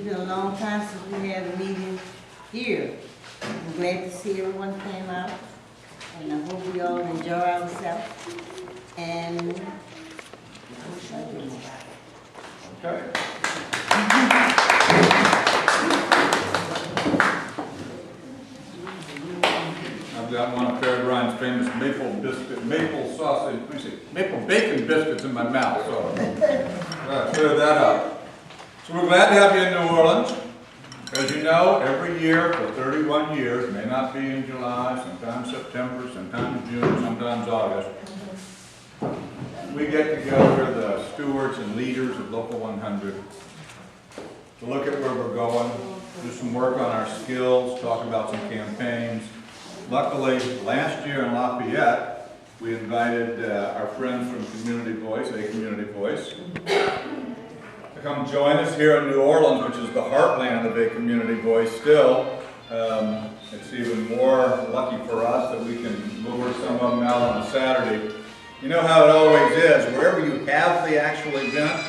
been a long time since we had a meeting here. I'm glad to see everyone came out, and I hope we all enjoy ourselves. And Okay. I've got one of Fair Ryan's famous maple sausage, let me see, maple bacon biscuits in my mouth, so I'll clear that up. So we're glad to have you in New Orleans. As you know, every year for 31 years, may not be in July, sometimes September, sometimes June, sometimes August, we get together, the stewards and leaders of Local 100, to look at where we're going, do some work on our skills, talk about some campaigns. Luckily, last year in Lafayette, we invited our friends from Community Voice, A Community Voice, to come join us here in New Orleans, which is the heartland of A Community Voice still. It's even more lucky for us that we can lure some of them out on a Saturday. You know how it always is, wherever you have the actual event,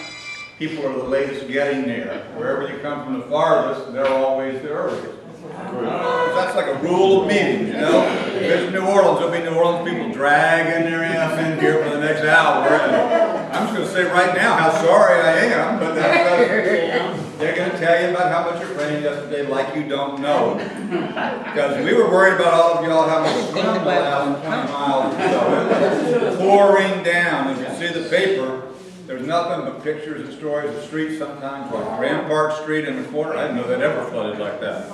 people are the latest getting there. Wherever you come from the farthest, they're always the earliest. That's like a rule of meetings, you know? If it's New Orleans, there'll be New Orleans people dragging their ass in here for the next hour. And I'm just going to say right now how sorry I am, but they're going to tell you about how much it rained yesterday like you don't know. Because we were worried about all of y'all having a swim out 20 miles. So it was pouring down. As you see the paper, there's nothing but pictures and stories of streets sometimes, like Rampart Street in the corner. I didn't know that ever flooded like that.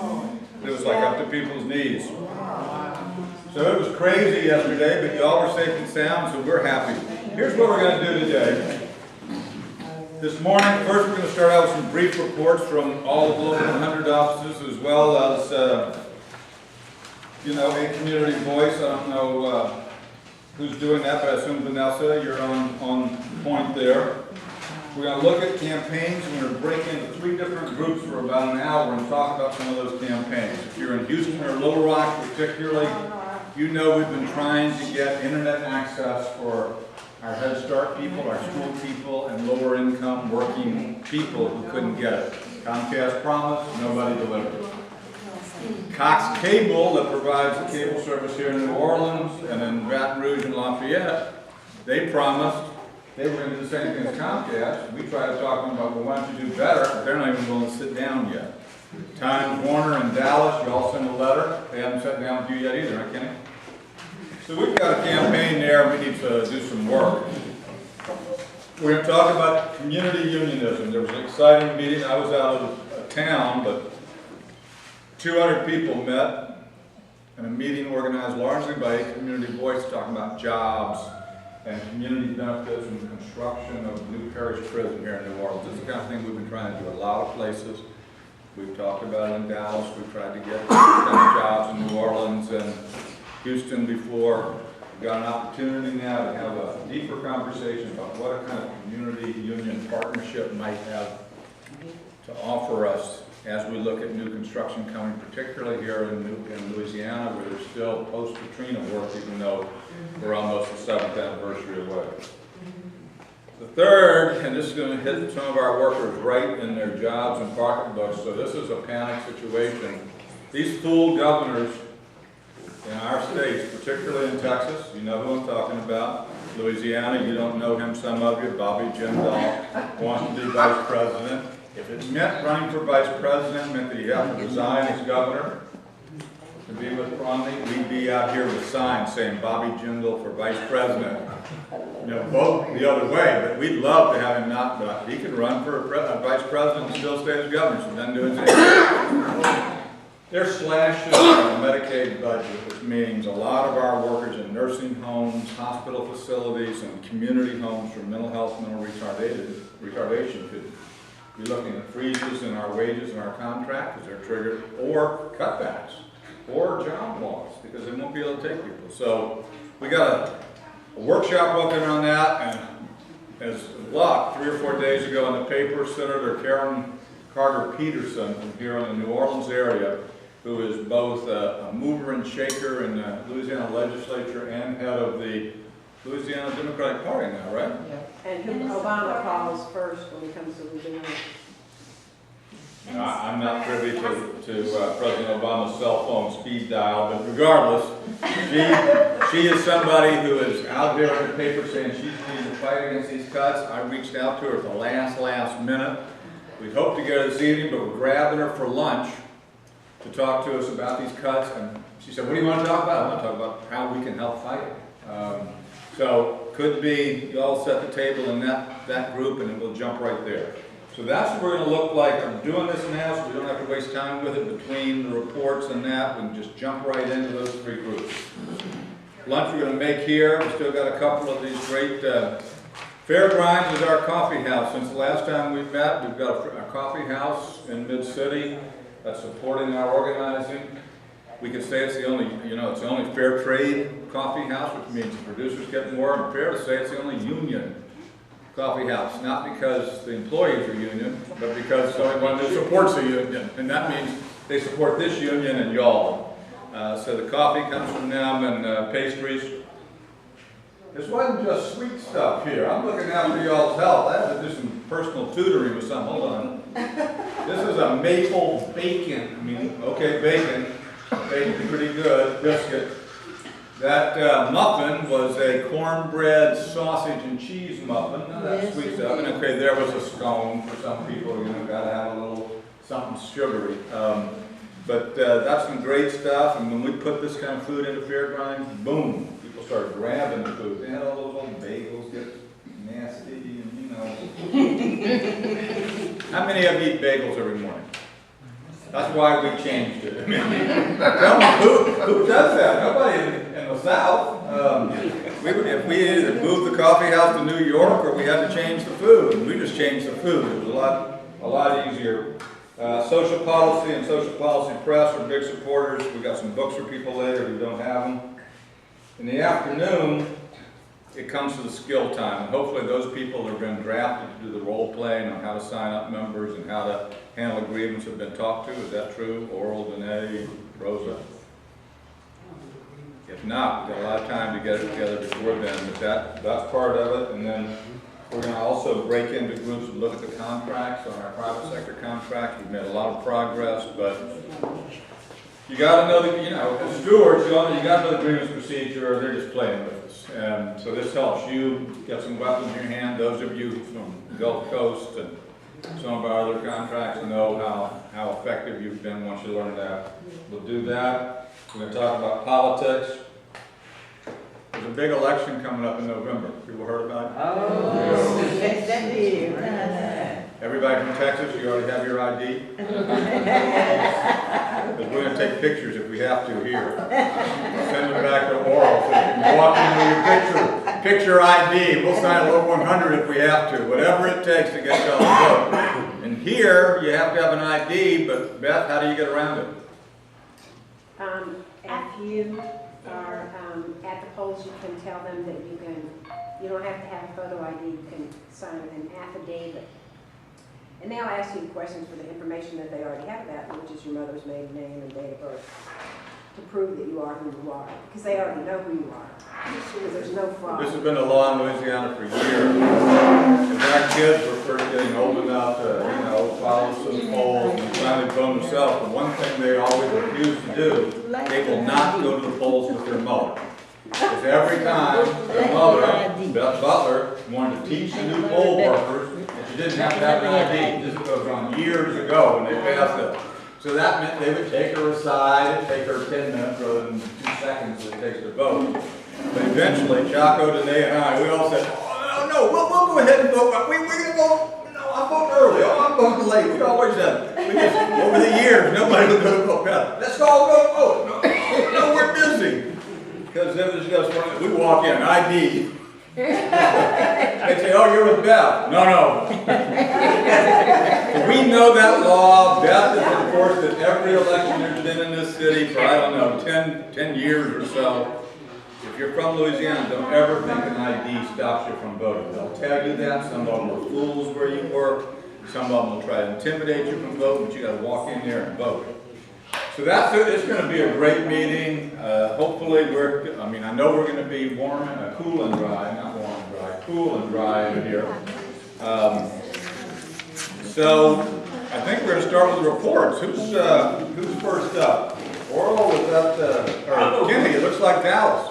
It was like up to people's knees. So it was crazy yesterday, but y'all were safe and sound, so we're happy. Here's what we're going to do today. This morning, first we're going to start out with some brief reports from all of the Local 100 offices, as well as, you know, A Community Voice. I don't know who's doing that, but I assume Vanessa, you're on point there. We're going to look at campaigns, and we're going to break into 3 different groups for about an hour and talk about some of those campaigns. If you're in Houston or Little Rock particularly, you know we've been trying to get internet access for our Head Start people, our school people, and lower income working people who couldn't get it. Comcast promised, nobody delivered. Cox Cable, that provides the cable service here in New Orleans and in Baton Rouge and Lafayette, they promised they were going to do the same thing as Comcast. We tried to talk to them about, well, why don't you do better? But they're not even willing to sit down yet. Times Warner in Dallas, you all sent a letter. They haven't sat down with you yet either, huh, Kenny? So we've got a campaign there. We need to do some work. We're going to talk about community unionism. There was an exciting meeting. I was out of town, but 200 people met in a meeting organized largely by A Community Voice, talking about jobs and community benefits and the construction of the new parish prison here in New Orleans. This is the kind of thing we've been trying to do a lot of places. We've talked about it in Dallas. We've tried to get these kind of jobs in New Orleans and Houston before. We've got an opportunity now to have a deeper conversation about what a kind of community union partnership might have to offer us as we look at new construction coming, particularly here in Louisiana, where there's still post-Katrina work, even though we're almost the 7th anniversary away. The third, and this is going to hit some of our workers right in their jobs and pocketbooks, so this is a panic situation. These fool governors in our states, particularly in Texas, you know who I'm talking about. Louisiana, you don't know him, some of you. Bobby Jindal wants to be vice president. If it meant running for vice president, meant that you have to resign as governor to be with Romney, we'd be out here with signs saying Bobby Jindal for vice president. You know, vote the other way, but we'd love to have him not, but he can run for a vice president and still stay as governor, so doesn't do anything. They're slashing our Medicaid budget, which means a lot of our workers in nursing homes, hospital facilities, and community homes for mental health, mental retardation could be looking at freezes in our wages and our contract because they're triggered, or cutbacks, or job loss because they won't be able to take people. So we got a workshop working on that, and as luck, 3 or 4 days ago in the paper, Senator Karen Carter Peterson from here in the New Orleans area, who is both a mover and shaker in the Louisiana legislature and head of the Louisiana Democratic Party now, right? Yeah. And who Obama calls first when it comes to Louisiana. not privy to President Obama's cell phone speed dial, but regardless, she is somebody who is out there in the paper saying she's needing to fight against these cuts. I reached out to her at the last minute. We'd hoped to get her this evening, but we're grabbing her for lunch to talk to us about these cuts. And she said, what do you want to talk about? I want to talk about how we can help fight it. So could be you all set the table in that group, and then we'll jump right there. So that's what we're going to look like. I'm doing this now so we don't have to waste time with it between the reports and that. We can just jump right into those three groups. Lunch we're going to make here. We've still got a couple of these great Fairgrinds is our coffee house. Since the last time we've met, we've got a coffee house in Mid-City that's supporting our organizing. We could say it's the only, it's the only fair trade coffee house, which means the producers get more, and fair to say it's the only union coffee house, not because the employees are union, but because it's the only one that supports the union, and that means they support this union and y'all. So the coffee comes from them, and pastries. This wasn't just sweet stuff here. I'm looking out for y'all's health. I have to do some personal tutoring with some. Hold on. This is a maple bacon. Bacon. Bacon's pretty good. Biscuit. That muffin was a cornbread, sausage, and cheese muffin. Now that's sweet stuff. And okay, there was a scone for some people. Got to have a little something sugary. But that's some great stuff. And when we put this kind of food into Fairgrinds, boom, people start grabbing the food. They had all those old bagels get nasty, and How many of you eat bagels every morning? That's why we changed it. Tell me, who does that? Nobody in the South. If we either moved the coffee house to New York or we had to change the food, and we just changed the food. It was a lot easier. Social policy and social policy press are big supporters. We've got some books for people later who don't have them. In the afternoon, it comes to the skill time. And hopefully those people have been drafted to do the role playing on how to sign up members and how to handle agreements have been talked to. Is that true? Oral, Danae, Rosa? If not, we've got a lot of time to get it together before then, but that's part of it. And then we're going to also break into groups and look at the contracts on our private sector contracts. We've made a lot of progress, but you got to know that, as stewards, you got to know the grievance procedure, or they're just playing with us. And so this helps you get some weapons in your hand. Those of you from the Gulf Coast and some of our other contracts know how effective you've been once you learn that. We'll do that. We're going to talk about politics. There's a big election coming up in November. People heard about it? Oh, yes, that is. Everybody from Texas, you already have your ID? Because we're going to take pictures if we have to here. Send them back to oral so you can walk in with your picture ID. We'll sign a little 100 if we have to. Whatever it takes to get y'all to vote. And here, you have to have an ID, but Beth, how do you get around it? If you are at the polls, you can tell them that you don't have to have a photo ID, you can sign an affidavit. And they'll ask you questions for the information that they already have about you, which is your mother's maiden name and date of birth, to prove that you are who you are, because they already know who you are. Because there's no fraud. This has been a law in Louisiana for years. As our kids were first getting old enough to, follow some polls and finally vote themselves, the one thing they always refuse to do, they will not go to the polls with their mother. Because every time their mother, Beth Butler, wanted to teach the new poll workers that you didn't have to have an ID. This goes on years ago when they passed it. So that meant they would take her aside and take her 10 minutes rather than 2 seconds that it takes to vote. But eventually, Chaco, Danae, and I, we all said, oh, no, we'll go ahead and vote. We're going to vote. No, I'm voting early. Oh, I'm voting late. We always said, over the years, nobody would go to vote. Let's all go vote. No, we're busy. Because it was just one, we walk in, ID. They say, oh, you're with Beth. No. We know that law. Beth has enforced it every election there's been in this city for, 10 years or so. If you're from Louisiana, don't ever think an ID stops you from voting. They'll tell you that. Some of them are fools where you work. Some of them will try to intimidate you from voting, but you got to walk in there and vote. So that's it. It's going to be a great meeting. Hopefully I know we're going to be cool and dry, not warm and dry, cool and dry in here. So I think we're gonna start with the reports. Who's first up? Oral, was that, or Kenny, it looks like Dallas.